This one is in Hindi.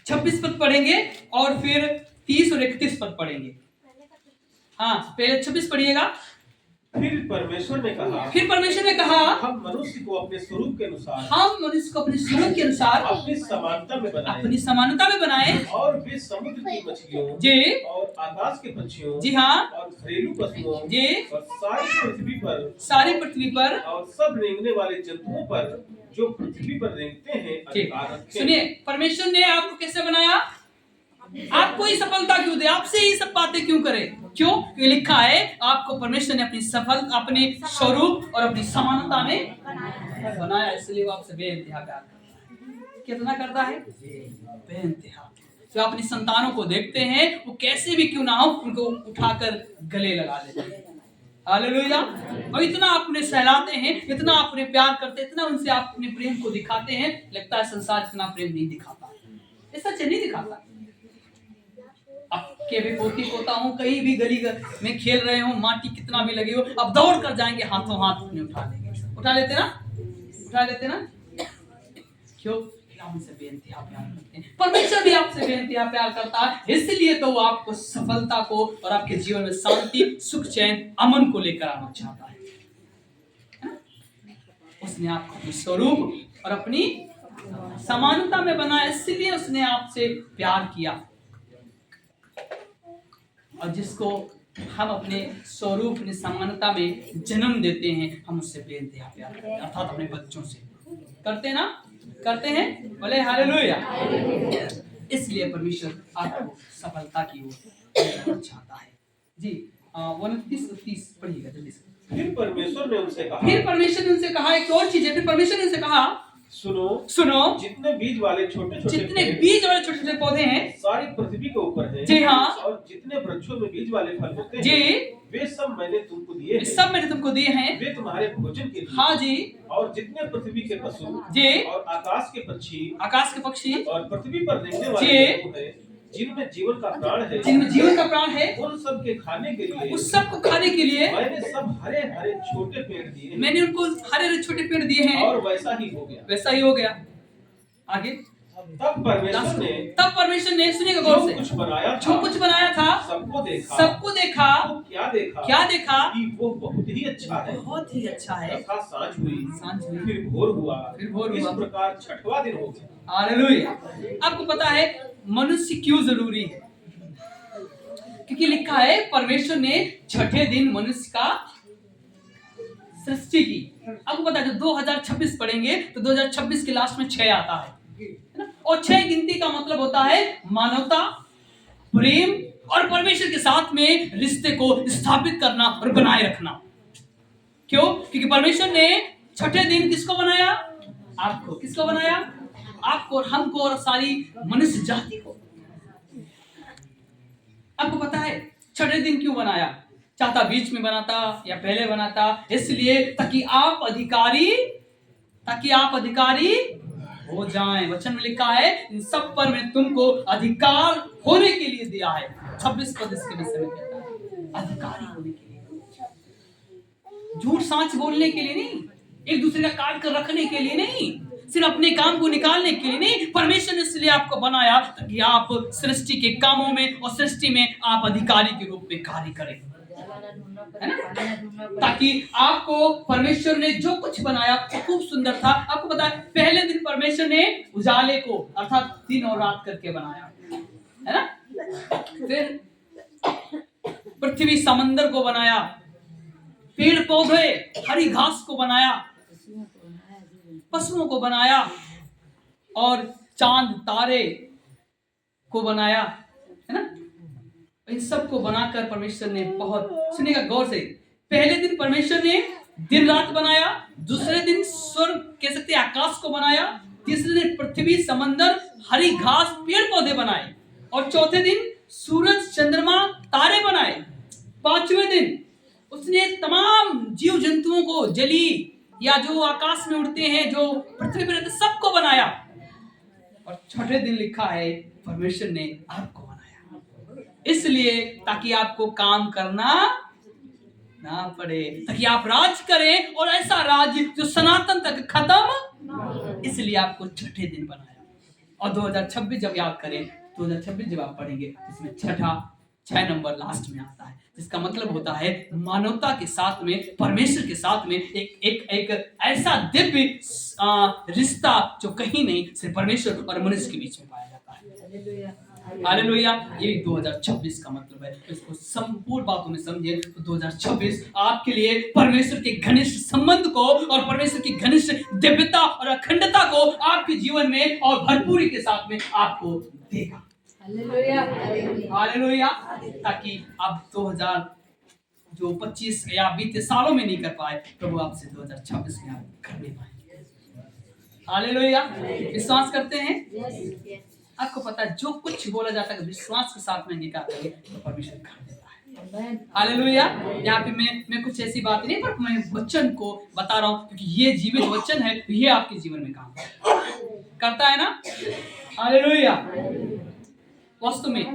26 पद पढ़ेंगे और फिर 30 और 31 पद पढ़ेंगे। हाँ, पहले 26 पढ़िएगा। फिर परमेश्वर ने कहा हम मनुष्य को अपने स्वरूप के अनुसार अपनी समानता में बनाए और वे समुद्र की मछलियों जी और आकाश के पक्षियों जी हाँ और घरेलू पशुओं जी और सारी पृथ्वी पर और सब रेंगने वाले जंतुओं पर जो पृथ्वी पर रेंगते हैं अधिकार रखें। सुनिए, परमेश्वर ने आपको कैसे बनाया? आपको ही सफलता क्यों दे? आपसे ही सब बातें क्यों करे? क्यों? क्योंकि लिखा है आपको परमेश्वर ने अपने स्वरूप और अपनी समानता में बनाया, इसलिए वो आपसे बेइंतहा प्यार करता है। कितना करता है? बेइंतहा। जो अपनी संतानों को देखते हैं, वो कैसे भी क्यों ना हो, उनको उठाकर गले लगा लेते हैं। हालेलुया। और इतना अपने सहलाते हैं, इतना अपने प्यार करते हैं, इतना उनसे आप अपने प्रेम को दिखाते हैं। लगता है संसार इतना प्रेम नहीं दिखाता, ऐसा नहीं दिखाता। आपके भी पोती पोता हूँ, कहीं भी गली में खेल रहे हो, माटी कितना भी लगी हो, अब दौड़ कर जाएंगे, हाथों हाथ अपने उठा लेंगे। उठा लेते ना? क्यों? हमसे बेइंतहा प्यार करते हैं। परमेश्वर भी आपसे बेइंतहा प्यार करता है, इसलिए तो वो आपको सफलता को और आपके जीवन में शांति, सुख, चैन, अमन को लेकर आना चाहता है। उसने आपको अपने स्वरूप और अपनी समानता में बनाया, इसलिए उसने आपसे प्यार किया। और जिसको हम अपने स्वरूप, अपनी समानता में जन्म देते हैं, हम उससे बेइंतहा प्यार करते हैं, अर्थात अपने बच्चों से करते हैं। बोले हालेलुया। इसलिए परमेश्वर आपको सफलता की ओर चाहता है जी। 29-30 पढ़िएगा जल्दी से। फिर परमेश्वर ने उनसे कहा एक और चीज है। फिर परमेश्वर ने उनसे कहा सुनो, जितने बीज वाले छोटे-छोटे पौधे हैं सारी पृथ्वी के ऊपर हैं जी हाँ, और जितने वृक्षों में बीज वाले फल होते हैं जी, वे सब मैंने तुमको दिए हैं। वे तुम्हारे भोजन के लिए। हाँ जी। और जितने पृथ्वी के पशु जी और आकाश के पक्षी और पृथ्वी पर रहने वाले हैं, जिनमें जीवन का प्राण है, उन सब के खाने के लिए मैंने सब हरे हरे छोटे पेड़ दिए। मैंने उनको हरे हरे छोटे पेड़ दिए हैं। और वैसा ही हो गया। आगे तब परमेश्वर ने सुनिएगा गौर से, जो कुछ बनाया था सबको देखा तो क्या देखा कि वो बहुत ही अच्छा है। सांझ हुई, फिर भोर हुआ। इस प्रकार छठवां दिन हो गया। हालेलुया। आपको पता है मनुष्य क्यों जरूरी है? क्योंकि लिखा है परमेश्वर ने छठे दिन मनुष्य का सृष्टि की। आपको पता है जब 2026 पढ़ेंगे तो 2026 के लास्ट में 6 आता है ना? और 6 गिनती का मतलब होता है मानवता, प्रेम और परमेश्वर के साथ में रिश्ते को स्थापित करना और बनाए रखना। क्यों? क्योंकि परमेश्वर ने छठे दिन किसको बनाया? आपको। किसको बनाया? आपको और हमको और सारी मनुष्य जाति को। आपको पता है छठे दिन क्यों बनाया? चाहता बीच में बनाता या पहले बनाता, इसलिए ताकि आप अधिकारी हो जाएं। वचन में लिखा है इन सब पर मैं तुमको अधिकार होने के लिए दिया है। 26 पद इसके विषय में कहता है, अधिकारी होने के लिए, झूठ सांच बोलने के लिए नहीं, एक दूसरे का काट कर रखने के लिए नहीं, सिर्फ अपने काम को निकालने के लिए नहीं। परमेश्वर ने इसलिए आपको बनाया ताकि आप सृष्टि के कामों में और सृष्टि में आप अधिकारी के रूप में कार्य करें, है ना? ताकि आपको परमेश्वर ने जो कुछ बनाया खूब सुंदर था। आपको पता है पहले दिन परमेश्वर ने उजाले को अर्थात दिन और रात करके बनाया, है ना? फिर पृथ्वी समंदर को बनाया, पेड़ पौधे हरी घास को बनाया, पशुओं को बनाया और चांद तारे को बनाया, है ना? इन सब को बनाकर परमेश्वर ने बहुत, सुनिएगा गौर से, पहले दिन परमेश्वर ने दिन रात बनाया, दूसरे दिन स्वर्ग कह सकते आकाश को बनाया, तीसरे दिन पृथ्वी समंदर हरी घास पेड़ पौधे बनाए और चौथे दिन सूरज चंद्रमा तारे बनाए। पांचवें दिन उसने तमाम जीव जंतुओं को, जली या जो आकाश में उड़ते हैं, जो पृथ्वी पर रहते, सबको बनाया। और छठे दिन लिखा है परमेश्वर ने आपको बनाया, इसलिए ताकि आपको काम करना ना पड़े, ताकि आप राज करें और ऐसा राज जो सनातन तक खत्म, इसलिए आपको छठे दिन बनाया। और 2026 जब याद करें, 2026 जब आप पढ़ेंगे तो इसमें 6 नंबर लास्ट में आता है, जिसका मतलब होता है मानवता के साथ में, परमेश्वर के साथ में एक ऐसा दिव्य रिश्ता जो कहीं नहीं, सिर्फ परमेश्वर और मनुष्य के बीच में पाया जाता है। हालेलुया। ये 2026 का मतलब है। इसको संपूर्ण बातों में समझिए तो 2026 आपके लिए परमेश्वर के घनिष्ठ संबंध को और परमेश्वर की घनिष्ठ दिव्यता और अखंडता को आपके जीवन में और भरपूरी के साथ में आपको देगा। हालेलुया। ताकि आप 2025 या बीते सालों में नहीं कर पाए, प्रभु आपसे 2026 में आप कर ले पाएंगे। हालेलुया। विश्वास करते हैं? आपको पता है जो कुछ बोला जाता है विश्वास के साथ में अंगीकार करें तो परमेश्वर कर देता है। हालेलुया। यहाँ पे मैं कुछ ऐसी बात नहीं, पर मैं वचन को बता रहा हूँ क्योंकि ये जीवित वचन है, ये आपके जीवन में काम करता है ना। हालेलुया। वास्तव में